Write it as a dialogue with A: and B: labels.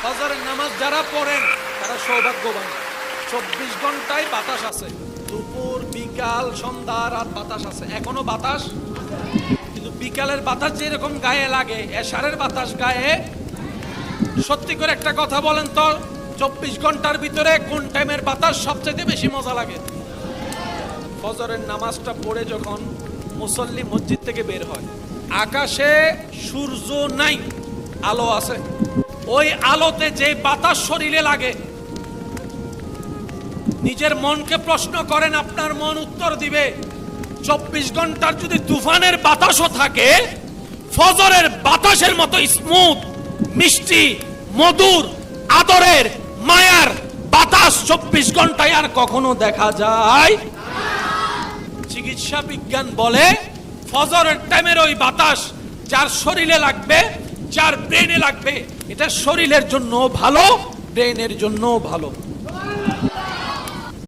A: ফজরের নামাজ যারা পড়েন তারা সৌভাগ্যবান। 24 ঘন্টায় বাতাস আছে, দুপুর বিকাল সন্ধ্যা রাত বাতাস আছে। এখনো বাতাস, কিন্তু বিকালের বাতাস যেরকম গায়ে লাগে এশারের বাতাস গায়ে। সত্যি করে একটা কথা বলেন তো, 24 ঘন্টার ভিতরে কোন টাইমের বাতাস সবচেয়ে বেশি মজা লাগে? ফজরের নামাজটা পড়ে যখন মুসল্লি মসজিদ থেকে বের হয়, আকাশে সূর্য নাই, আলো আছে। ওই আলোতে যে বাতাস শরীরে লাগে, নিজের মনকে প্রশ্ন করেন, আপনার মন উত্তর দিবে 24 ঘন্টার যদি তুফানের বাতাসও থাকে, ফজরের বাতাসের মতো স্মুথ, মিষ্টি, মধুর, আদরের, মায়ার বাতাস 24 ঘন্টায় আর কখনো দেখা যায়? চিকিৎসা বিজ্ঞান বলে ফজরের টাইমের ওই বাতাস যার শরীরে লাগবে, যার ব্রেনে লাগবে, এটা শরীরের জন্য ভালো, ব্রেনের জন্য ভালো।